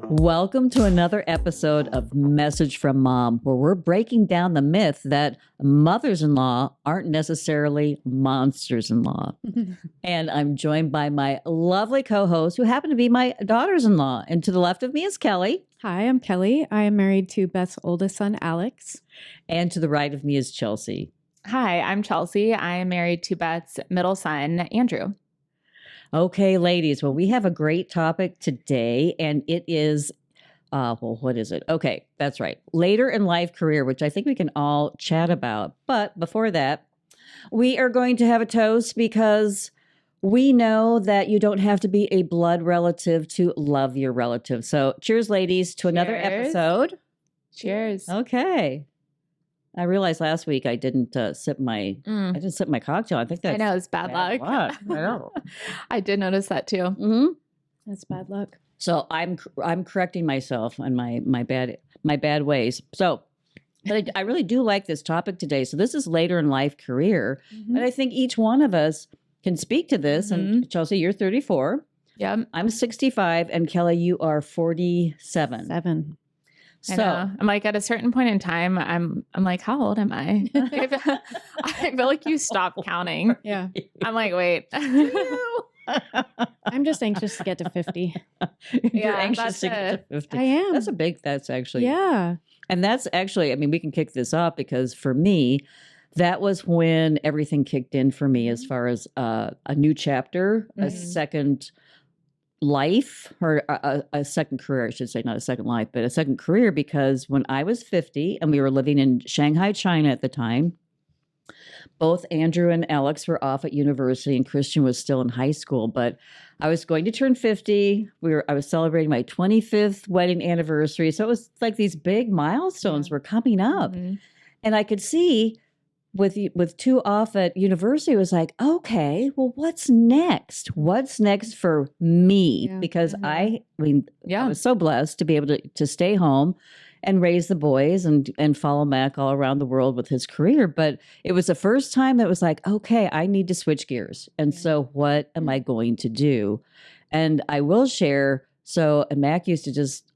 Welcome to another episode of Message from Mom, where we're breaking down the myth that mothers-in-law aren't necessarily monsters-in-law. And I'm joined by my lovely co-hosts who happen to be my daughters-in-law. And to the left of me is Kelly. Hi, I'm Kelly. I am married to Beth's oldest son, Alex. And to the right of me is Chelsea. Hi, I'm Chelsea. I am married to Beth's middle son, Andrew. Okay, ladies. Well, we have a great topic today, and it is, what is it? Okay, that's right. Later in life career, which I think we can all chat about. But before that, we are going to have a toast because we know that you don't have to be a blood relative to love your relative. So cheers, ladies, to another Cheers. episode. Cheers. Okay. I realized last week I didn't sip my cocktail. I think that's I know, it's bad luck. I know. I did notice that too. Mm-hmm. That's bad luck. So I'm correcting myself on my bad ways. So, but I really do like this topic today. So this is later in life career, but I think each one of us can speak to this. And Chelsea, you're 34. Yep. I'm 65, and Kelly, you are 47. 7. I know. I'm like, at a certain point in time, I'm like, how old am I? I feel like you stop counting. Yeah. I'm like, wait. I'm just anxious to get to 50. You're Yeah, anxious to that's get to 50. I am. That's actually, Yeah. and that's actually, I mean, we can kick this off because for me, that was when everything kicked in for me as far as a new chapter, a second life, or a second career, I should say, not a second life, but a second career, because when I was 50 and we were living in Shanghai, China at the time, both Andrew and Alex were off at university and Christian was still in high school, but I was going to turn 50. I was celebrating my 25th wedding anniversary. So it was like these big milestones were coming up. And I could see with two off at university, it was like, okay, well, what's next? What's next for me? Yeah. Because I Yeah. was so blessed to be able to stay home and raise the boys and follow Mac all around the world with his career. But it was the first time that was like, okay, I need to switch gears. And so what am I going to do? And I will share. So, and Mac used to just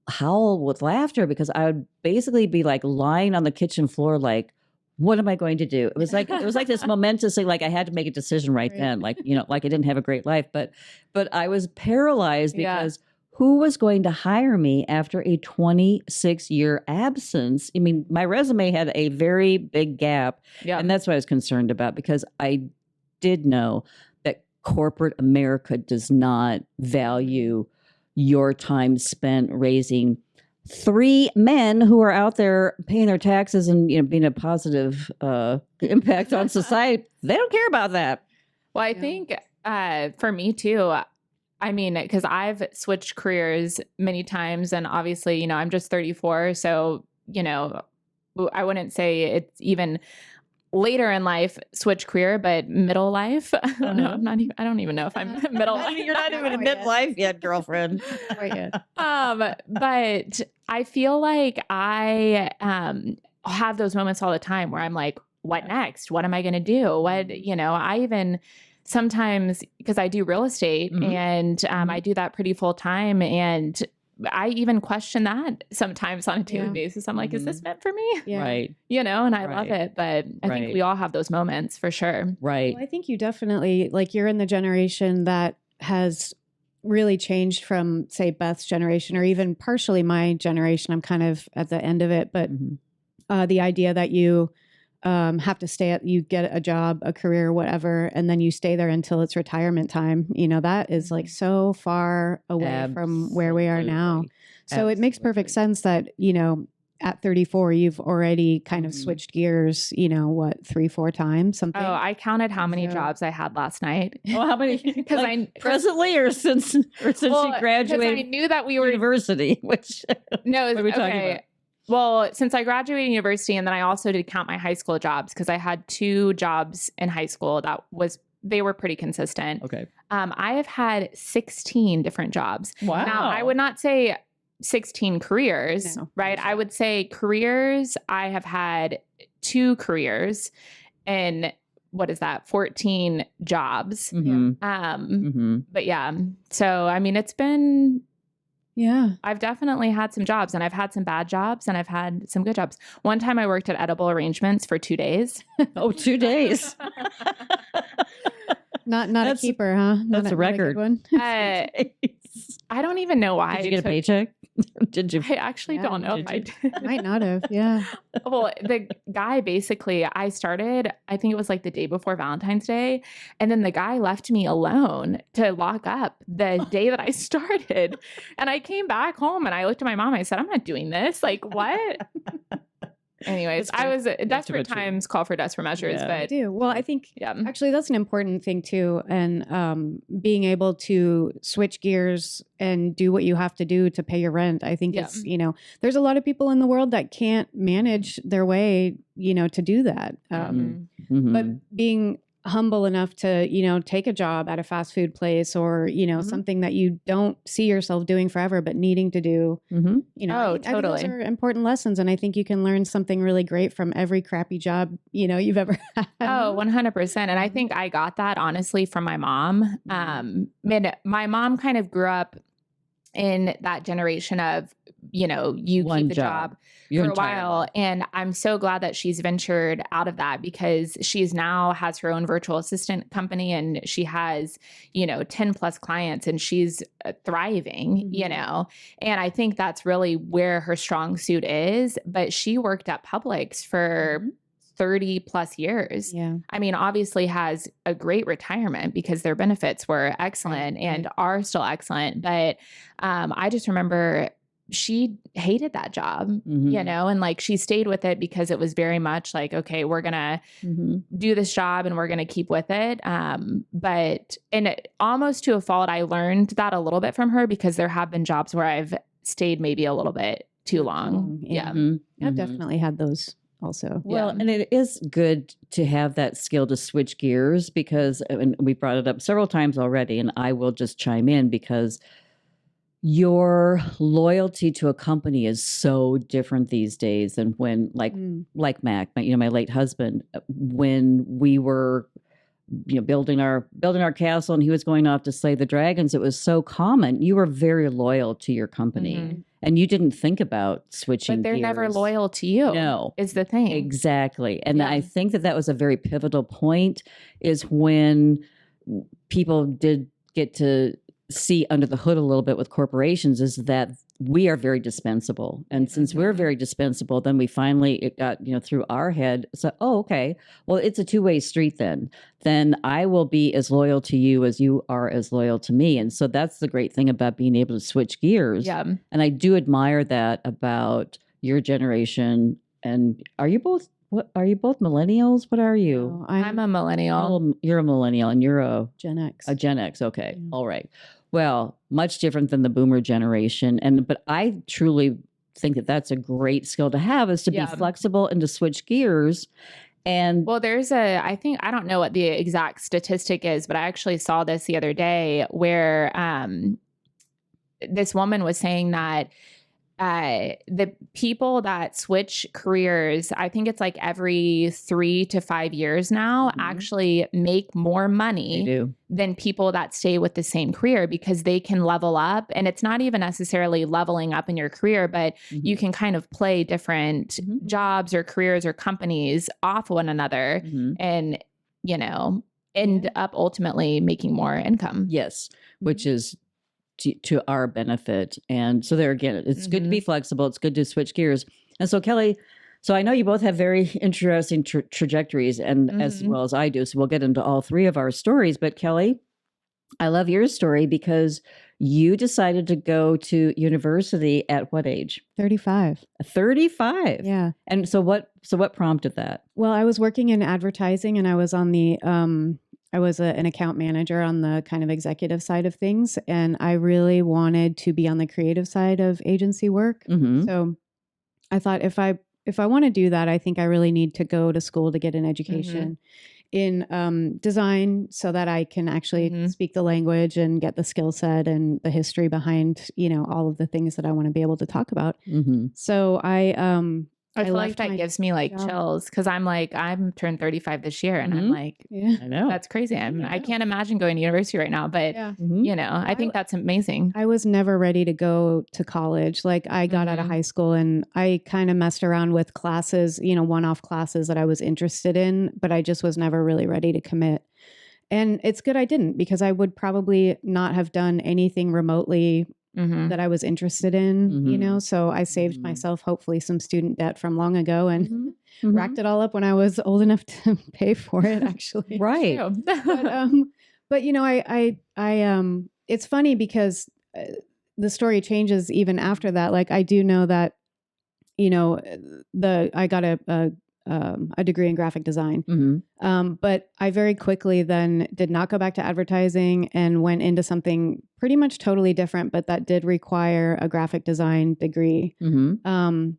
howl with laughter because I would basically be like lying on the kitchen floor, like, what am I going to do? It was like this momentous thing, like I had to make a decision right then, like, like I didn't have a great life, but I was paralyzed because who was going to hire me after a 26-year absence? I mean, my resume had a very big gap, and that's what I was concerned about, because I did know that corporate America does not value your time spent raising 3 men who are out there paying their taxes and being a positive impact on society. They don't care about that. Well, I think for me too, I mean, because I've switched careers many times, and obviously, I'm just 34. So, I wouldn't say it's even later in life switch career, but middle life. I don't know. I don't even know if I'm middle life. You're not even in midlife yet, girlfriend. Right yet. But I feel like I have those moments all the time where I'm like, what next? What am I going to do? What, I even sometimes, because I do real estate and I do that pretty full time, and I even question that sometimes on a daily basis. I'm like, is this meant for me? Yeah. Right. And I love it, but I think we all have those moments for sure. Right. Well, I think you definitely, you're in the generation that has really changed from, say, Beth's generation, or even partially my generation. I'm kind of at the end of it, but the idea that you have to you get a job, a career, whatever, and then you stay there until it's retirement time. That is like so far away from where we are now. So it makes perfect sense that, at 34, you've already kind of switched gears, 3-4 times, something. Oh, I counted how many jobs I had last night. Well, how many? Because I presently or since she graduated I knew that we were university, which no, what are we talking about? Well, since I graduated university, and then I also did count my high school jobs, because I had 2 jobs in high school they were pretty consistent. Okay. I have had 16 different jobs. Wow. Now, I would not say 16 careers, right? I would say careers. I have had 2 careers, and what is that? 14 jobs. But yeah, so I mean, it's been Yeah. I've definitely had some jobs, and I've had some bad jobs, and I've had some good jobs. One time I worked at Edible Arrangements for 2 days. Oh, 2 days. Not a That's- keeper, huh? that's a not record. good one. I don't even know why. Did you get a paycheck? Did you? I actually Yeah, don't know if I did. Might not have. Yeah. Well, the guy basically, I started, I think it was like the day before Valentine's Day. And then the guy left me alone to lock up the day that I started. And I came back home and I looked at my mom. I said, I'm not doing this. Like, what? Anyways, That's I was too desperate much. times call for desperate measures. Yeah. I But do. Well, I think yeah. actually that's an important thing too. And being able to switch gears and do what you have to do to pay your rent. I think Yeah. it's, there's a lot of people in the world that can't manage their way, to do that. Mhm. Mhm. But being humble enough to, take a job at a fast food place or, something that you don't see yourself doing forever, but needing to do, Mhm. Oh, I think those totally. are important lessons. And I think you can learn something really great from every crappy job, you've ever had. Oh, 100%. And I Mm-hmm. think I got that honestly from my mom. My mom kind of grew up in that generation of, you One keep a job. job Your for a entire while. life. And I'm so glad that she's ventured out of that because she's now has her own virtual assistant company and she has, 10 plus clients and she's thriving, Mhm. and I think that's really where her strong suit is. But she worked at Publix for Mhm. 30 plus years. Yeah. I mean, obviously has a great retirement because their benefits were excellent and are still excellent. But I just remember she hated that job, Mhm. and like she stayed with it because it was very much like, okay, we're going to Mhm. do this job and we're going to keep with it. Almost to a fault, I learned that a little bit from her because there have been jobs where I've stayed maybe a little bit too long. Yeah. Mhm. I've Mhm. definitely had those also. Well, Yeah. and it is good to have that skill to switch gears because, and we brought it up several times already, and I will just chime in because your loyalty to a company is so different these days than when, like Mac, my late husband, when we were, building our castle and he was going off to slay the dragons. It was so common. You were very loyal to your company. Mhm. And you didn't think about switching But they're never gears. loyal to you. No. Is the thing. Exactly. And Yeah. I think that was a very pivotal point is when people did get to see under the hood a little bit with corporations is that we are very dispensable. And since we're very dispensable, then we finally, it got, through our head. So, oh, okay, well, it's a two-way street then. Then I will be as loyal to you as you are as loyal to me. And so that's the great thing about being able to switch gears. Yeah. And I do admire that about your generation. And are you both millennials? What are you? No, I'm a millennial. Oh, you're a millennial and you're a Gen X. Gen X. Okay. Yeah. All right. Well, much different than the boomer generation. But I truly think that that's a great skill to have is to be flexible and to switch gears. And well, I don't know what the exact statistic is, but I actually saw this the other day where this woman was saying that the people that switch careers, I think it's like every 3 to 5 years now, actually make more money than people that stay with the same career because they can level up. And it's not even necessarily leveling up in your career, but you can kind of play different jobs or careers or companies off one another and, end up ultimately making more income. Yes, which is to our benefit. And so there again, it's good to be flexible. It's good to switch gears. And so Kelly, so I know you both have very interesting trajectories and as well as I do. So we'll get into all three of our stories. But Kelly, I love your story because you decided to go to university at what age? 35. 35. Yeah. And so what prompted that? Well, I was working in advertising and I was on the I was an account manager on the kind of executive side of things. And I really wanted to be on the creative side of agency work. So I thought if I want to do that, I think I really need to go to school to get an education in design so that I can actually speak the language and get the skill set and the history behind, all of the things that I want to be able to talk about. So I feel like left that my gives me like job. chills because I'm turned 35 this year and I'm like, Yeah. I know. that's crazy. I can't imagine going to university right now, but Yeah. you know, I think that's amazing. I was never ready to go to college. Like I got out of high school and I kind of messed around with classes, you know, one-off classes that I was interested in, but I just was never really ready to commit. And it's good I didn't, because I would probably not have done anything remotely that I was interested in, you know? So I saved myself hopefully some student debt from long ago and racked it all up when I was old enough to pay for it, actually. Right. But you know, it's funny because the story changes even after that. Like I do know that, you know, I got a degree in graphic design. But I very quickly then did not go back to advertising and went into something pretty much totally different, but that did require a graphic design degree. And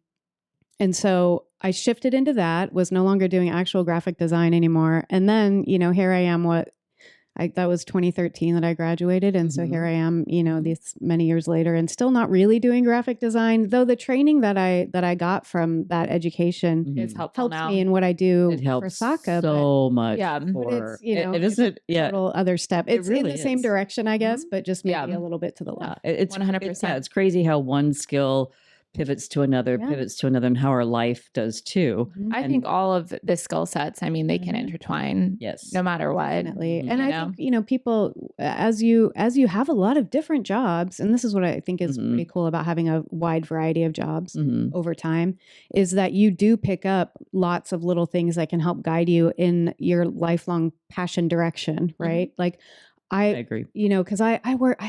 so I shifted into that, was no longer doing actual graphic design anymore. And then, you know, here I am, that was 2013 that I graduated. And so here I am, you know, these many years later and still not really doing graphic design, though the training that I got from that education Is helpful helps now. me in what I do It helps for Saka. so much. Yeah. But For, it's, you know, it isn't, yeah. total other step. It's in really the same is. direction, I guess, but just maybe Yeah. a little bit to the left. It's 100%. It's crazy how one skill pivots to another, and how our life does too. I think all of the skill sets, I mean, they can intertwine Yes. no matter what. Definitely. And I think, you know, people, as you have a lot of different jobs, and this is what I think is pretty cool about having a wide variety of jobs over time, is that you do pick up lots of little things that can help guide you in your lifelong passion direction, right? Like I agree. You know, because I worked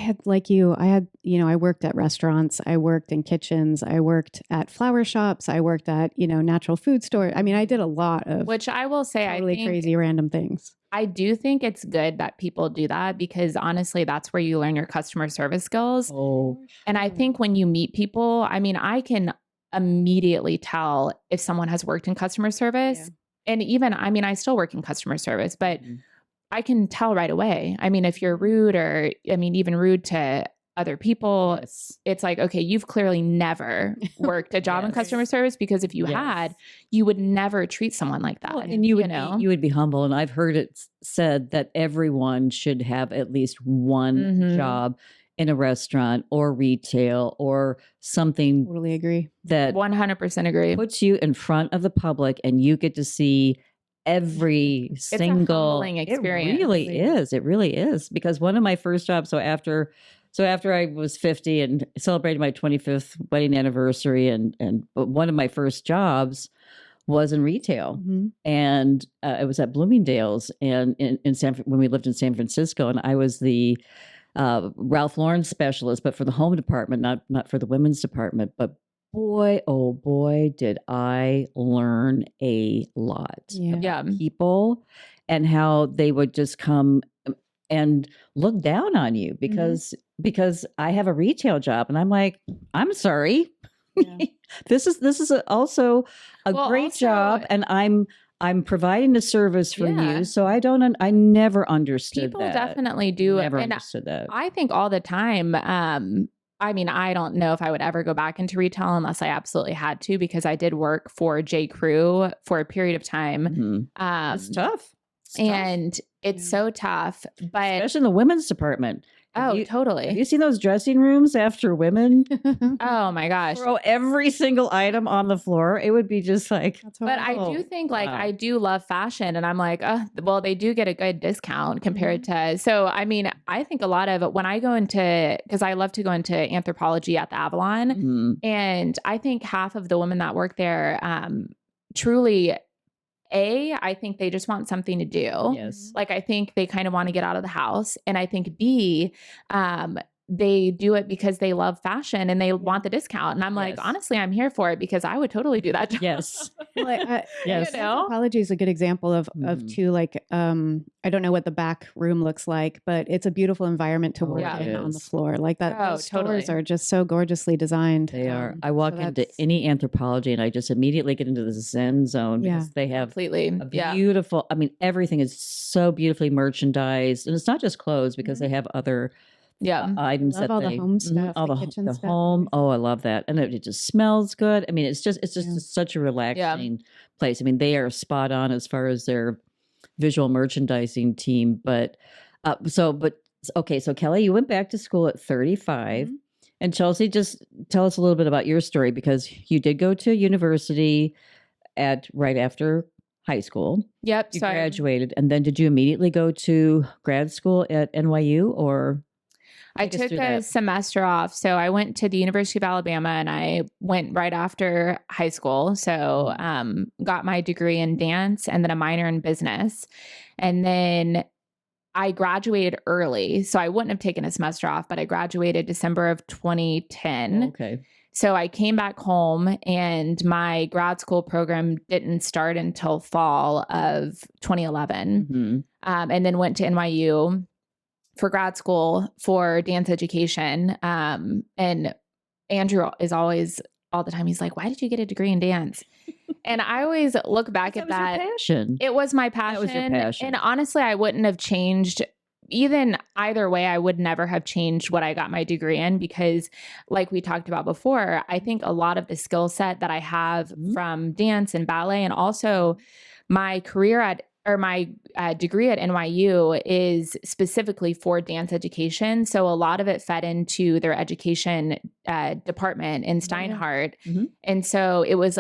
at restaurants, I worked in kitchens, I worked at flower shops, I worked at, you know, natural food store. I mean, I did a lot of, which I will say, totally I think crazy random things. I do think it's good that people do that because honestly, that's where you learn your customer service skills. And I think when you meet people, I mean, I can immediately tell if someone has worked in customer service. And even, I mean, I still work in customer service, but I can tell right away. I mean, if you're rude or, I mean, even rude to other people, it's like, okay, you've clearly never worked a job in customer service, because if you had, you would never treat someone like that. Well, and you would be humble. And I've heard it said that everyone should have at least one job in a restaurant or retail or something. Totally agree. That 100% agree. Puts you in front of the public and you get to see every single a humbling experience. It really is. Because one of my first jobs, so after I was 50 and celebrated my 25th wedding anniversary, but one of my first jobs was in retail, and it was at Bloomingdale's, and when we lived in San Francisco, and I was the Ralph Lauren specialist, but for the home department, not for the women's department. But boy, oh boy, did I learn a lot about people and how they would just come and look down on you because I have a retail job, and I'm like, I'm sorry, this is also a great job, and I'm providing a service for you. So I never understood people that. Definitely do. Never and understood that. I think all the time, I mean, I don't know if I would ever go back into retail unless I absolutely had to, because I did work for J. Crew for a period of time. It's tough. It's so tough, but especially in the women's department. Totally. Have you seen those dressing rooms after women? Oh my gosh. Throw every single item on the floor. It would be just like, but I do think I do love fashion, and I'm like, well, they do get a good discount compared to, so, I mean, I think a lot of it when I go into, cause I love to go into anthropology at the Avalon, and I think half of the women that work there, truly, I think they just want something to do. Yes. Like, I think they kind of want to get out of the house. And I think B, they do it because they love fashion and they want the discount. And I'm like, honestly, I'm here for it because I would totally do that job. Yes. Well, yes. You know? Anthropology is a good example of two, like, I don't know what the back room looks like, but it's a beautiful environment to work in on the floor. Like that, those stores are just so gorgeously designed. They are. I walk into any anthropology and I just immediately get into the Zen zone because they have a beautiful, I mean, everything is so beautifully merchandised, and it's not just clothes because they have other Yeah. items Love that all the they home stuff, all the kitchen the stuff and home. everything. Oh, I love that, and it just smells good. I mean, it's just Yeah. such a Yeah. relaxing place. I mean, they are spot on as far as their visual merchandising team. But okay, so Kelly, you went back to school at 35. Mhm. And Chelsea, just tell us a little bit about your story, because you did go to university at right after high school. Yep. You So graduated, and then did you immediately go to grad school at NYU, or I take us took through a that? semester off. So I went to the University of Alabama and I went right after high school. So got my degree in dance and then a minor in business. And then I graduated early. So I wouldn't have taken a semester off, but I graduated December of 2010. Okay. So I came back home and my grad school program didn't start until fall of 2011. Mhm. And then went to NYU for grad school for dance education. And Andrew is always all the time, he's like, why did you get a degree in dance? And I always look back at That was your that. passion. It was my passion. That was your passion. And honestly, I wouldn't have changed either way. I would never have changed what I got my degree in, because like we talked about before, I think a lot of the skill set that I have from dance and ballet, and also my career my degree at NYU is specifically for dance education. So a lot of it fed into their education department in Steinhardt. And so it was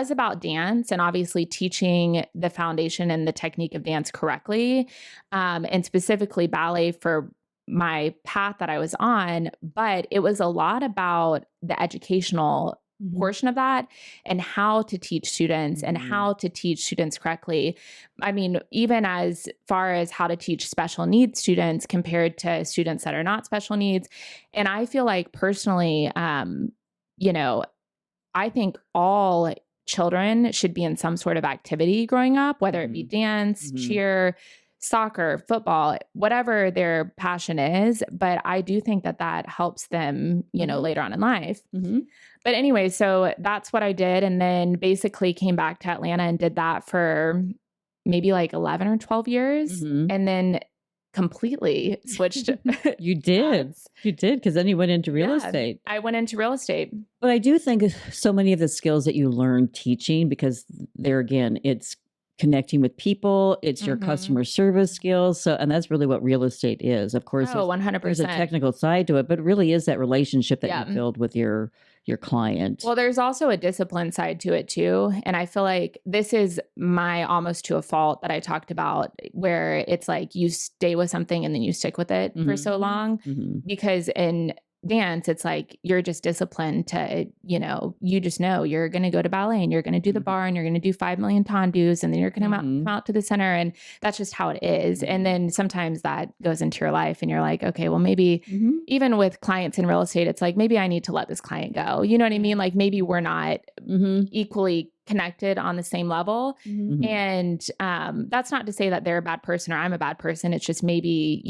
about dance and obviously teaching the foundation and the technique of dance correctly, and specifically ballet for my path that I was on. But it was a lot about the educational portion of that and how to teach students and how to teach students correctly. I mean, even as far as how to teach special needs students compared to students that are not special needs. And I feel like personally, I think all children should be in some sort of activity growing up, whether it be dance, cheer, soccer, football, whatever their passion is. But I do think that helps them, later on in life. But anyway, so that's what I did. And then basically came back to Atlanta and did that for maybe like 11 or 12 years. And then completely switched. You did. You did, because then you went into real estate. I went into real estate. But I do think so many of the skills that you learn teaching, because there again, it's connecting with people, it's your customer service skills. So, and that's really what real estate is. Of course, 100%. There's a technical side to it, but it really is that relationship that you build with your client. Well, there's also a discipline side to it too. And I feel like this is my almost to a fault that I talked about, where it's like you stay with something and then you stick with it for so long. Because in dance, it's like you're just disciplined to, you just know you're going to go to ballet and you're going to do the bar and you're going to do 5 million tendus and then you're going to come out to the center, and that's just how it is. And then sometimes that goes into your life and you're like, okay, well maybe even with clients in real estate, it's like, maybe I need to let this client go. You know what I mean? Like maybe we're not equally connected on the same level. And that's not to say that they're a bad person or I'm a bad person. It's just maybe,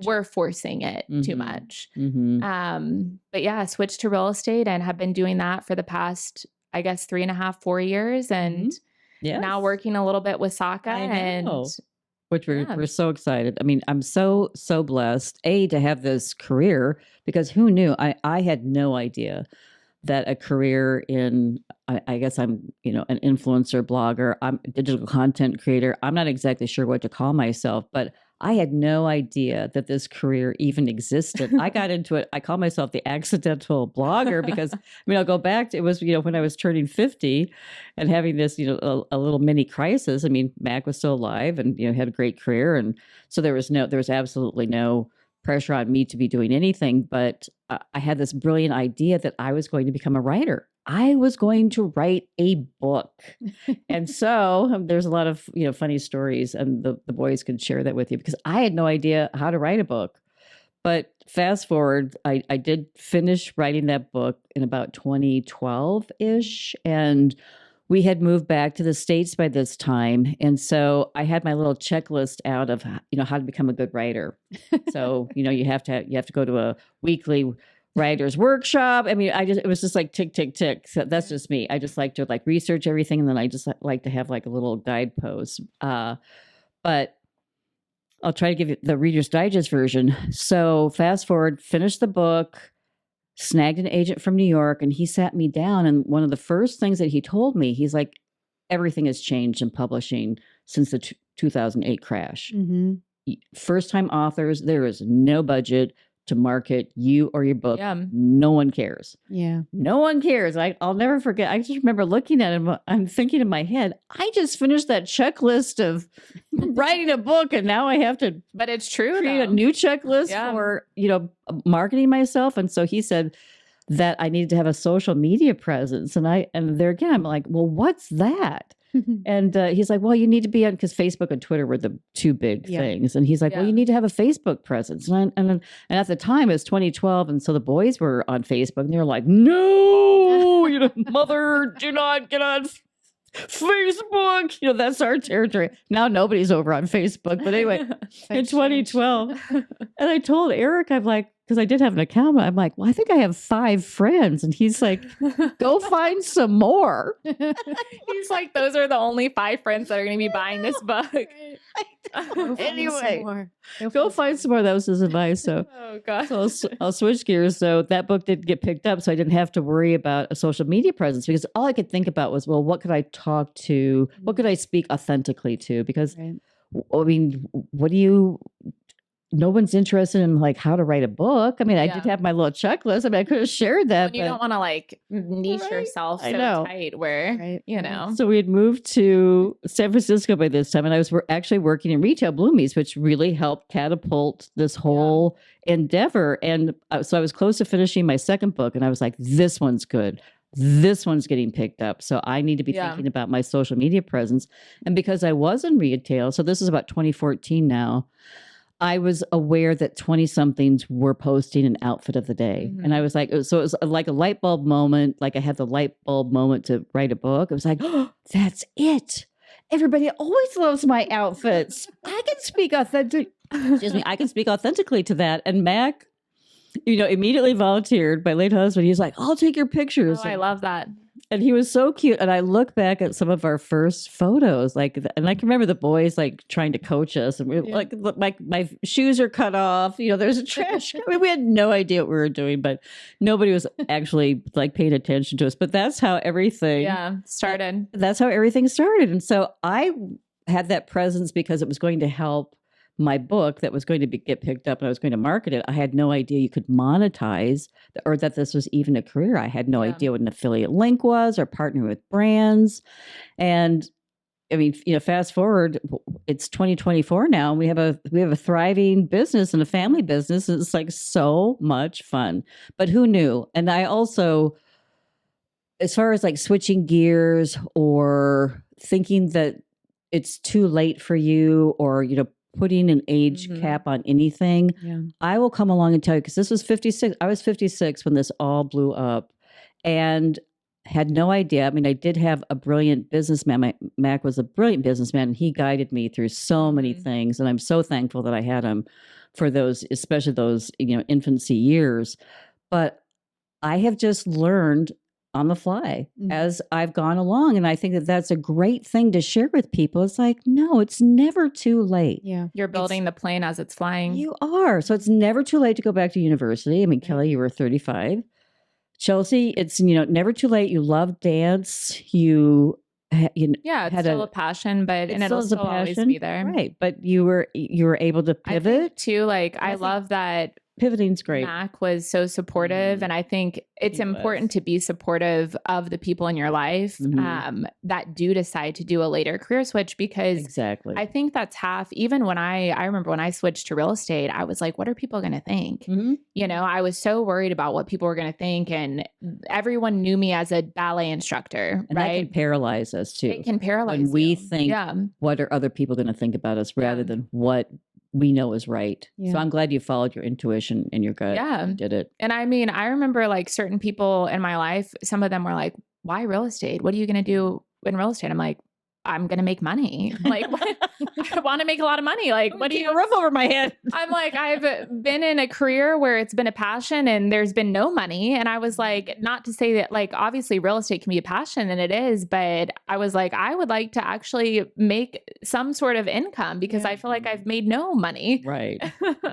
we're forcing it too much. But yeah, I switched to real estate and have been doing that for the past, I guess, 3.5, 4 years. And now working a little bit with Saka. And which we're so excited. I mean, I'm so blessed, to have this career, because who knew? I had no idea that a career in, I guess I'm, an influencer, blogger, I'm a digital content creator. I'm not exactly sure what to call myself, but I had no idea that this career even existed. I got into it. I call myself the accidental blogger because, I'll go back to, it was, when I was turning 50 and having this, a little mini crisis. Mac was still alive and, had a great career. And so there was absolutely no pressure on me to be doing anything, but I had this brilliant idea that I was going to become a writer. I was going to write a book. And so there's a lot of, funny stories, and the boys can share that with you, because I had no idea how to write a book. But fast forward, I did finish writing that book in about 2012-ish, and we had moved back to the States by this time. And so I had my little checklist out of, how to become a good writer. So, you have to go to a weekly writer's workshop. It was just like tick, tick, tick. So that's just me. I just like to research everything. And then I just like to have a little guidepost. But I'll try to give you the Reader's Digest version. So fast forward, finished the book, snagged an agent from New York, and he sat me down. And one of the first things that he told me, he's like, everything has changed in publishing since the 2008 crash. Mm-hmm. First time authors, there is no budget to market you or your book. Yeah. No one cares. Yeah. No one cares. I'll never forget. I just remember looking at him. I'm thinking in my head, I just finished that checklist of writing a book, and now I have to But it's true. create a though. new checklist Yeah. for, marketing myself. And so he said that I needed to have a social media presence. And there again, I'm like, well, what's that? And he's like, well, you need to be on, because Facebook and Twitter were the two big things. And he's like, well, Yeah. you need to have a Facebook presence. And at the time it was 2012. And so the boys were on Facebook and they were like, no, mother, do not get on Facebook. That's our territory. Now nobody's over on Facebook. But anyway, in 2012. And I told Eric, I'm like, because I did have an account, I'm like, well, I think I have 5 friends. And he's like, go find some more. He's like, those are the only 5 friends that are going to be buying this book. Anyway, go find some more. That was his advice. So, Oh, God. so I'll switch gears. So that book didn't get picked up. So I didn't have to worry about a social media presence, because all I could think about was, well, what could I talk to? What could I speak authentically to? Because, I mean, no one's interested in like how to write a book. I mean, I did have my little checklist. I mean, I could have shared that. You don't want to like niche yourself I so know. tight where, So we had moved to San Francisco by this time, and I was actually working in retail Bloomies, which really helped catapult this whole endeavor. And so I was close to finishing my second book, and I was like, this one's good. This one's getting picked up. So I need to be thinking about my social media presence. And because I was in retail, so this is about 2014 now, I was aware that 20-somethings were posting an outfit of the day. Mm-hmm. And I was like, so it was like a light bulb moment. Like I had the light bulb moment to write a book. It was like, oh, that's it. Everybody always loves my outfits. I can speak I can speak authentically to that. And Mac, immediately volunteered. My late husband, he's like, I'll take your pictures. Oh, I love that. And he was so cute. And I look back at some of our first photos, and I can remember the boys like trying to coach us. And we like, look, my shoes are cut off. There's a trash. I mean, we had no idea what we were doing, but nobody was actually like paying attention to us. But that's how everything started. That's how everything started. And so I had that presence because it was going to help my book that was going to get picked up, and I was going to market it. I had no idea you could monetize or that this was even a career. I had no idea what an affiliate link was or partnering with brands. And I mean, fast forward, it's 2024 now, and we have a thriving business and a family business. It's like so much fun. But who knew? And I also, as far as like switching gears or thinking that it's too late for you, or putting an age cap on anything, I will come along and tell you, because this was 56. I was 56 when this all blew up, and had no idea. I mean, I did have a brilliant businessman. Mac was a brilliant businessman, and he guided me through so many things. And I'm so thankful that I had him for those, especially those, infancy years. But I have just learned on the fly as I've gone along. And I think that that's a great thing to share with people. It's like, no, it's never too late. Yeah. You're building the plane as it's flying. You are. So it's never too late to go back to university. I mean, Kelly, you were 35. Chelsea, it's, never too late. You love dance. It's still a passion, but and it'll still always be there. Right. But you were able to I pivot. think too, like I love that pivoting's great. Mac was so supportive, and I think it's important to be supportive of the people in your life that do decide to do a later career switch, because exactly, I think that's half. Even when I remember when I switched to real estate, I was like, what are people going to think? I was so worried about what people were going to think, and everyone knew me as a ballet instructor, and right? that can paralyze us too. It can paralyze when we you. think, what are other people going to think about us, rather than what we know is right. So I'm glad you followed your intuition and your gut. Yeah. And did it. And I mean, I remember like certain people in my life, some of them were like, why real estate? What are you going to do in real estate? I'm like, I'm going to make money. Like, I want to make a lot of money. Like, what do you, a roof over my head? I'm like, I've been in a career where it's been a passion and there's been no money. And I was like, not to say that, like, obviously real estate can be a passion, and it is, but I was like, I would like to actually make some sort of income because I feel like I've made no money. Right.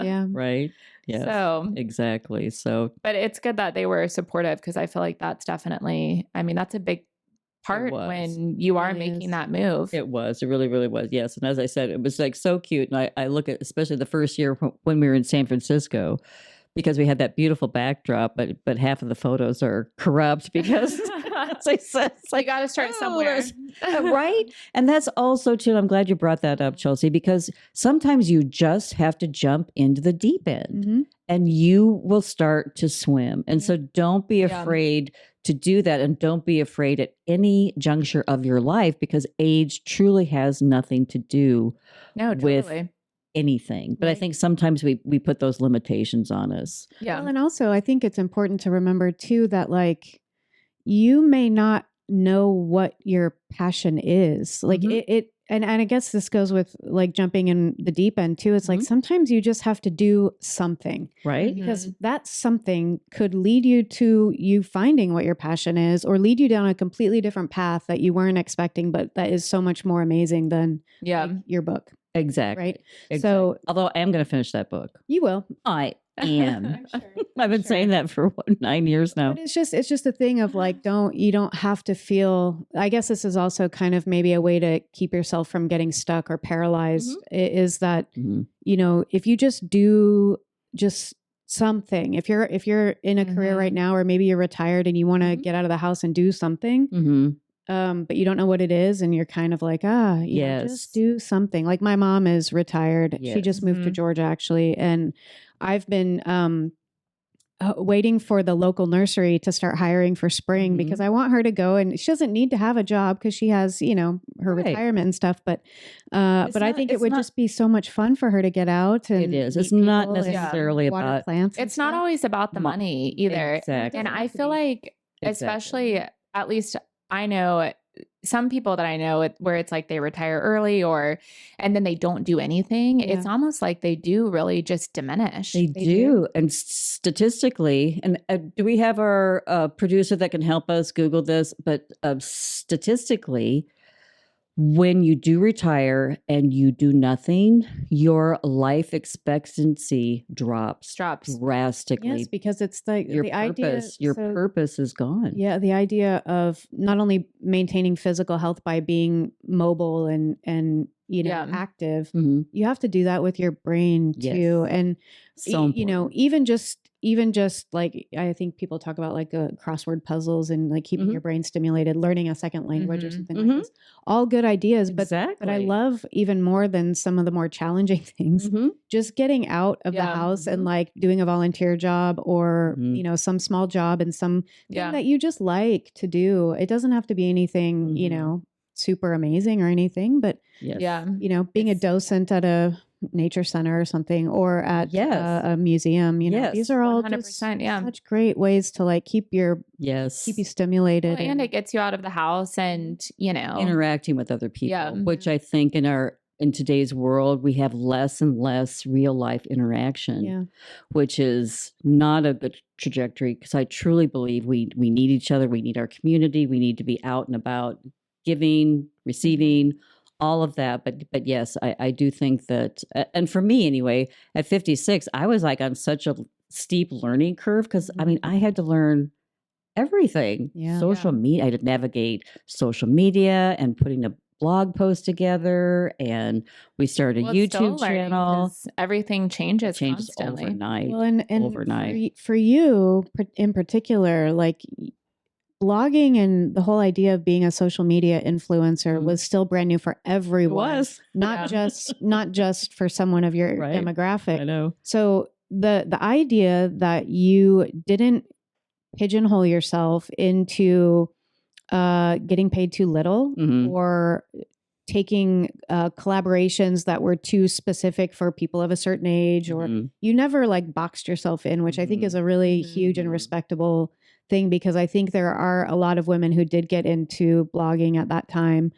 Yeah. Right. Yeah. So exactly. So, but it's good that they were supportive, because I feel like that's definitely, I mean, that's a big part was. when you are It making is. that move. it was. It really, really was. Yes. And as I said, it was like so cute. And I look at, especially the first year when we were in San Francisco, because we had that beautiful backdrop, but half of the photos are corrupt because, as I said, it's You like, got to start somewhere. right? And that's also too, I'm glad you brought that up, Chelsea, because sometimes you just have to jump into the deep end Mhm. and you will start to swim. And so don't be Yeah. afraid to do that. And don't be afraid at any juncture of your life, because age truly has nothing to do No, with totally. anything. But I Right. think sometimes we put those limitations on us. Yeah. Well, and also I think it's important to remember too that like you may not know what your passion is. Like Mhm. and I guess this goes with like jumping in the deep end too. It's like Mhm. sometimes you just have to do something, Right? because that something could lead you to you finding what your passion is, or lead you down a completely different path that you weren't expecting, but that is so much more amazing than Yeah. like, your book, Exactly. right? Exactly. So although I am going to finish that book. you will. I am. I'm sure. I've been saying that for 9 years now. But it's just a thing of like, you don't have to feel, I guess this is also kind of maybe a way to keep yourself from getting stuck or paralyzed, is that, Mhm. you know, if you just do just something, if you're in a career right now, or maybe you're retired and you want to get out of the house and do something, Mhm. but you don't know what it is, and you're kind of like, you know, Yes. just do something. Like my mom is retired. She just Yes. moved to Georgia actually. And I've been, waiting for the local nursery to start hiring for spring, because I want her to go, and she doesn't need to have a job because she has, you know, her Right. retirement and stuff. But I think it it's would not- just be so much fun for her to get out. And It is. It's meet not people and necessarily water about plants. and It's not stuff. always about the money either. Exactly. And I feel like, Exactly. especially, at least I know some people that I know where it's like they retire early, and then they don't do anything. Yeah. It's almost like they do really just diminish. They They do. do. And statistically, and do we have our producer that can help us Google this? But statistically, when you do retire and you do nothing, your life expectancy drops drastically. Yes, because it's the Your the purpose, idea. your so- purpose is gone. Yeah, the idea of not only maintaining physical health by being mobile and you know Yeah. active, Mhm. you have to do that with your brain Yes. too. And So you know, important. even just like I think people talk about like crossword puzzles and like keeping your brain stimulated, learning a second language or something like this. All good ideas, but I Exactly. love even more than some of the more challenging things. Mhm. Just getting out of the Yeah. house and like doing a volunteer job or Mhm. you know some small job and some Yeah. thing that you just like to do. It doesn't have to be anything, you Mhm. know, super amazing or anything, but Yes. Yeah. you know, being a docent at a nature center or something, or at Yes. a museum, you know, these Yes. are all 100%, just yeah. such great ways to like keep you Yes. stimulated. Well, and it gets you out of the house and, you know, Interacting with other people, Yeah. which I think in today's world, we have less and less real life interaction, Yeah. which is not a good trajectory, because I truly believe we need each other. We need our community. We need to be out and about, giving, receiving, all of that. But yes, I do think that, and for me anyway, at 56, I was like on such a steep learning curve, because I mean, I had to learn everything. Yeah. Social media, I had to navigate social media and putting a blog post together, and we started a well, it's still YouTube learning channel. 'cause everything changes Changes constantly. overnight. Well, and overnight. for you in particular, like blogging and the whole idea of being a social media influencer was still brand new for everyone. It was. not Yeah. not just for someone of your Right. demographic. I know. So the idea that you didn't pigeonhole yourself into getting paid too little Mhm. or taking collaborations that were too specific for people of a certain age, or Mhm. you never like boxed yourself in, which I think is a really huge and Mhm. respectable thing because I think there are a lot of women who did get into blogging at that time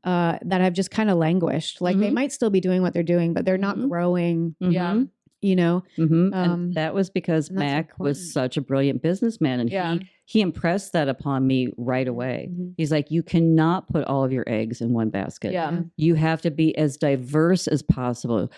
that have just kind of languished. Like they might still be doing what they're doing, but they're not growing. Yeah. You know, and that was because and that's Mac was important. such a brilliant businessman, and he impressed that upon me right away. He's like, you cannot put all of your eggs in one basket. Yeah. You have to be as diverse as possible.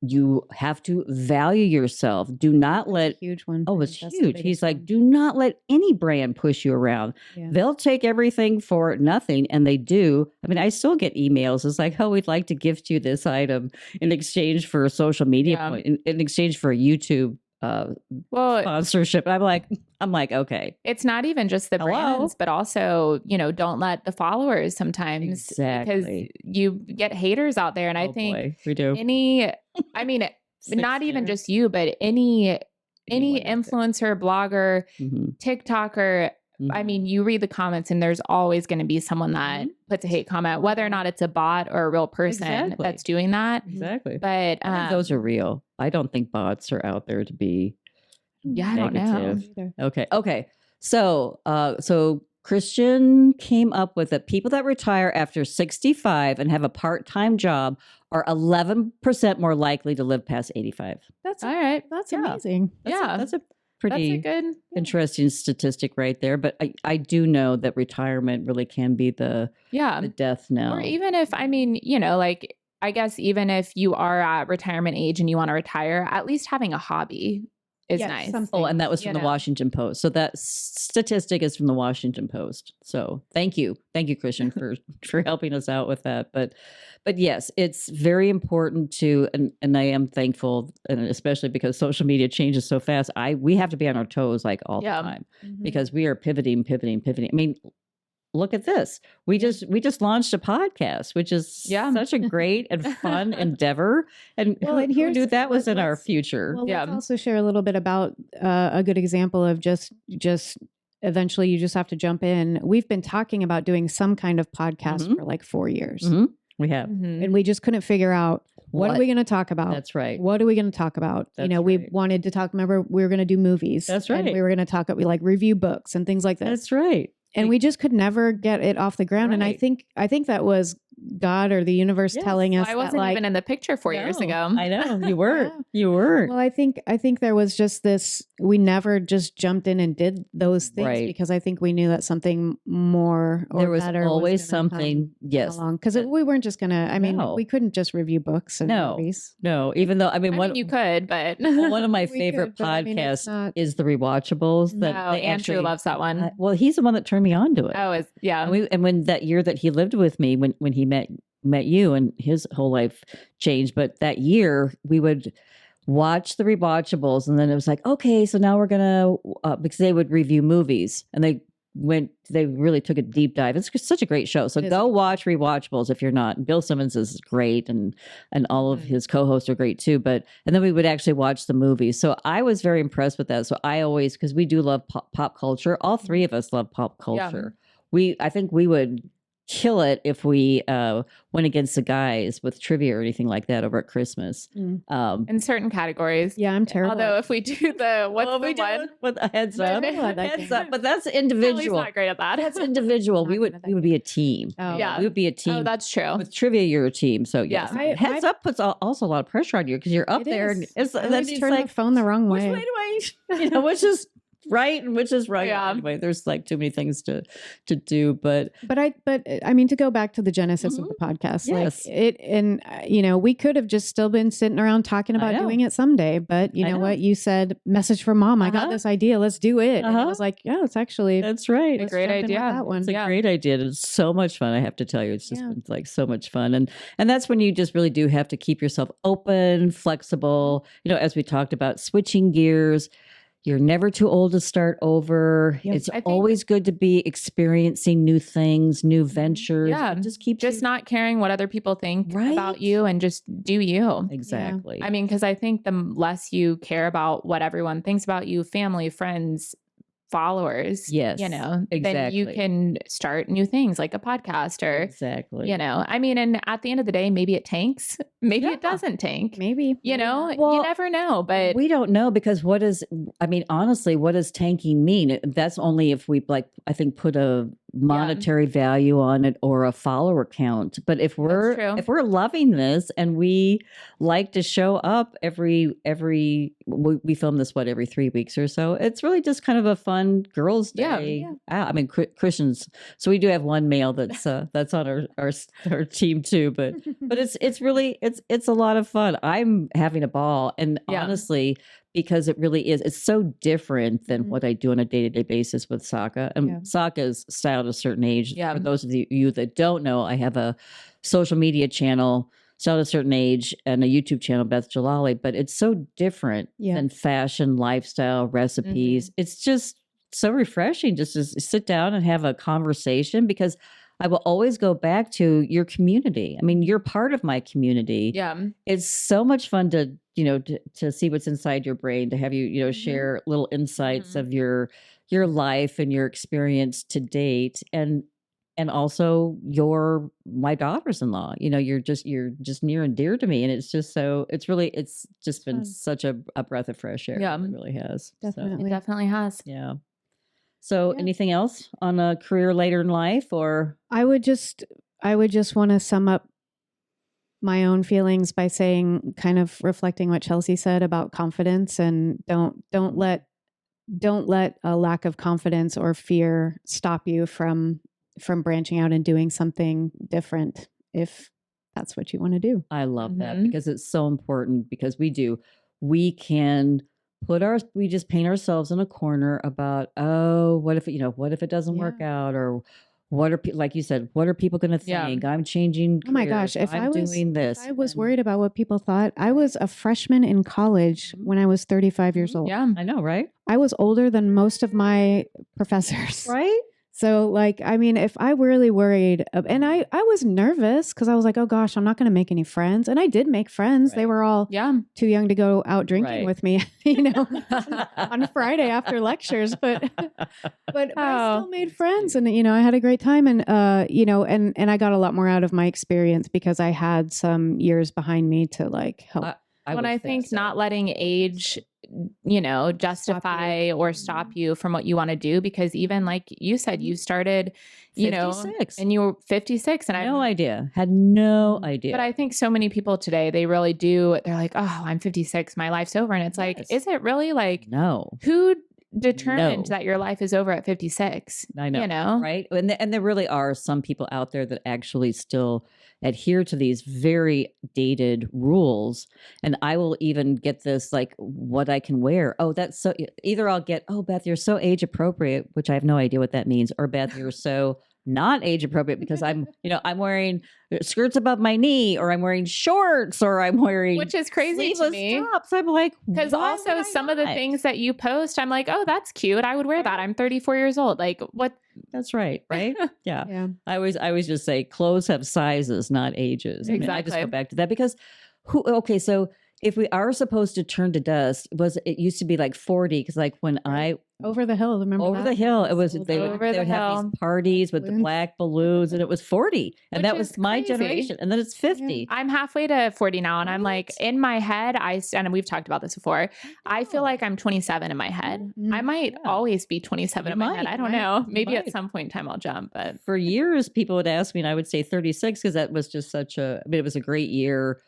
You have to value yourself. Do not let huge one. Oh, it's That's the huge. biggest He's like, one. do not let any brand push you around. Yeah. They'll take everything for nothing. And they do. I mean, I still get emails. It's like, oh, we'd like to gift you this item in exchange for a social media point, in exchange for a YouTube sponsorship. And I'm like, okay. It's not even just the brands, but also, don't let the followers sometimes, because you get haters out there. And I think boy, we do. Not even just you, but any influencer, blogger, TikToker. I mean, you read the comments and there's always going to be someone that puts a hate comment, whether or not it's a bot or a real person that's doing that. Exactly. But I think those are real. I don't think bots are out there to be I don't know. Okay. So Christian came up with that people that retire after 65 and have a part-time job are 11% more likely to live past 85. All right. That's amazing. That's a pretty good, interesting statistic right there. But I do know that retirement really can be the death knell. Or even if, I guess even if you are at retirement age and you want to retire, at least having a hobby is nice. Oh, and that was from the Washington Post. So that statistic is from the Washington Post. So thank you, Christian, for helping us out with that. But yes, it's very important to, and I am thankful, and especially because social media changes so fast. We have to be on our toes like all the time because we are pivoting. I mean, look at this. We just launched a podcast, which is such a great and fun endeavor. And who knew that was in our future? Well, let's also share a little bit about a good example of just eventually you just have to jump in. We've been talking about doing some kind of podcast for like 4 years. We have. And we just couldn't figure out what are we going to talk about? That's right. What are we going to talk about? We wanted to talk, remember, we were going to do movies. That's right. And we were going to talk, review books and things like that. That's right. And we just could never get it off the ground. And I think that was God or the universe telling us. I wasn't even in the picture 4 years ago. I know you weren't. You weren't. Well, I think there was just this. We never just jumped in and did those things because I think we knew that something more or there was better always was something. Yes, because we weren't just gonna. I mean, we couldn't just review books and movies. No, even though you could, but one of my favorite podcasts is the Rewatchables. Andrew loves that one. Well, he's the one that turned me on to it. Oh, and when that year that he lived with me, when he met you, and his whole life changed. But that year we would watch the Rewatchables, and then it was like, okay, so now we're gonna because they would review movies, and they really took a deep dive. It's such a great show. So go watch Rewatchables if you're not. Bill Simmons is great, and all of his co-hosts are great too. And then we would actually watch the movies. So I was very impressed with that. So I always, because we do love pop culture. All three of us love pop culture. I think we would kill it if we went against the guys with trivia or anything like that over at Christmas. In certain categories. Yeah, I'm terrible. Although if we do the one with a heads up, but that's individual. He's not great at that. That's individual. we would be a team. Oh. Yeah, we would be a team. Oh, that's true. With trivia, you're a team. So yes, heads up puts also a lot of pressure on you because you're up there and it's turn the phone the wrong way. Which way do I? Which is right and which is right. Anyway, there's like too many things to do, but I mean, to go back to the genesis of the podcast, we could have just still been sitting around talking about doing it someday, but you know what, you said message from mom, I got this idea, let's do it. And I was like, yeah, it's actually, that's right, a great idea. That one. It's a great idea. It's so much fun, I have to tell you. It's just been like so much fun, and that's when you just really do have to keep yourself open, flexible, as we talked about, switching gears. You're never too old to start over. Yes, it's always good to be experiencing new things, new ventures. Yeah. Just not caring what other people think about you and just do you. Exactly. Yeah. I mean, because I think the less you care about what everyone thinks about you, family, friends, followers, then you can start new things like a podcast or, I mean, and at the end of the day, maybe it tanks, maybe Yeah. it doesn't tank. Maybe. You know, Well, you never know. But we don't know because honestly, what does tanking mean? That's only if we I think put a monetary value on it or a follower count. But if That's true. we're loving this and we like to show up we film this every 3 weeks or so. It's really just kind of a fun girls' day. I mean, Christians. So we do have one male that's on our team too. But it's really it's a lot of fun. I'm having a ball, and honestly, because it really is, it's so different than what I do on a day-to-day basis with Sokka. And Sokka is styled at a certain age. For those of you that don't know, I have a social media channel styled at a certain age and a YouTube channel, Beth Jalali, but it's so different than fashion, lifestyle, recipes. It's just so refreshing just to sit down and have a conversation, because I will always go back to your community. I mean, you're part of my community. Yeah. It's so much fun to see what's inside your brain, to have you, share little insights of your life and your experience to date. And also my daughters-in-law, you're just near and dear to me. And it's just it's just been such a breath of fresh air. Yeah. It really has. Definitely. It definitely has. Yeah. So anything else on a career later in life, or? I would just want to sum up my own feelings by saying, kind of reflecting what Chelsea said about confidence, and don't let a lack of confidence or fear stop you from branching out and doing something different, if that's what you want to do. I love that, because it's so important, because we can we just paint ourselves in a corner about, what if it doesn't work out, or what are like you said, what are people going to think? I'm changing careers. Oh my gosh, if I'm doing this. I was worried about what people thought. I was a freshman in college when I was 35 years old. Yeah. I know, right? I was older than most of my professors. Right? So if I really worried, and I was nervous because I was like, oh gosh, I'm not going to make any friends. And I did make friends. Right. They were all too young to go out drinking with me, on Friday after lectures. But I still made friends, and I had a great time, and and I got a lot more out of my experience because I had some years behind me to help. I think not letting age justify or stop you from what you want to do, because even like you said, you started 56. and you were 56, and I had no idea. But I think so many people today, they really do, they're like, oh, I'm 56, my life's over. And it's like, is it really? Like, no, who determined that your life is over at 56? I know, right? And there really are some people out there that actually still adhere to these very dated rules. And I will even get this, like, what I can wear. Oh, that's so, either I'll get, oh, Beth, you're so age appropriate, which I have no idea what that means. Or Beth, you're so not age appropriate because I'm wearing skirts above my knee, or I'm wearing shorts, or I'm wearing, which is crazy to me. Tops. I'm like, because also some of the things that you post, I'm like, oh, that's cute. I would wear that. I'm 34 years old. Like, what? That's right. Right. Yeah. Yeah. I always just say clothes have sizes, not ages. Exactly. I mean, I just go back to that because so if we are supposed to turn to dust, it used to be like 40. Cause like when Over the hill, remember Over that? the hill, it was, they Over would the have hill. these parties with the Balloons. black balloons, and it was 40. And Which that was is my crazy. generation. And then it's 50. I'm halfway to 40 now, and I'm like, in my head, and we've talked about this before, I feel like I'm 27 in my head. Mhm. I might always be 27 in my head. I don't know. Maybe at might. some point in time I'll jump, but For years, people would ask me, and I would say 36 because that was just it was a great year.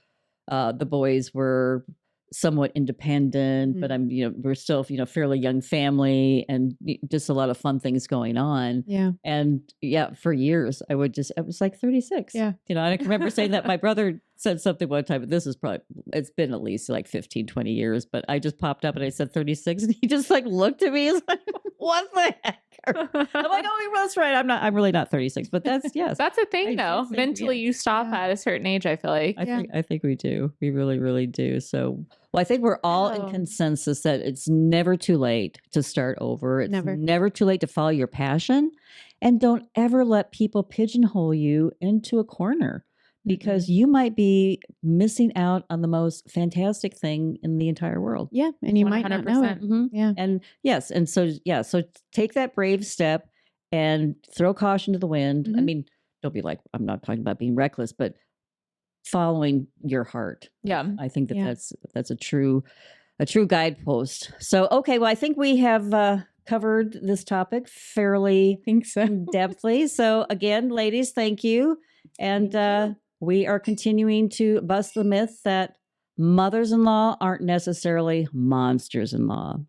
The boys were somewhat independent, but we're still, fairly young family, and just a lot of fun things going on. Yeah. And for years I was like 36. Yeah. I can remember saying that. My brother said something one time, but this is it's been at least like 15, 20 years, but I just popped up and I said 36, and he just like looked at me. He's like, what the heck? I'm like, oh, that's right. I'm really not 36, but that's a thing I though. think, Mentally, you stop at a certain age, I feel like. I think we do. We really, really do. So, I think we're all in consensus that it's never too late to start over. It's never too late to follow your passion, and don't ever let people pigeonhole you into a corner, because you might be missing out on the most fantastic thing in the entire world. Yeah. And you might not know it. Yeah. And yes. And so take that brave step and throw caution to the wind. I mean, don't be like, I'm not talking about being reckless, but following your heart. Yeah. I think that Yeah. that's a true guidepost. So, okay, well, I think we have covered this topic fairly think so. in-depthly. So again, ladies, thank you. And we are continuing to bust the myth that mothers-in-law aren't necessarily monsters-in-law.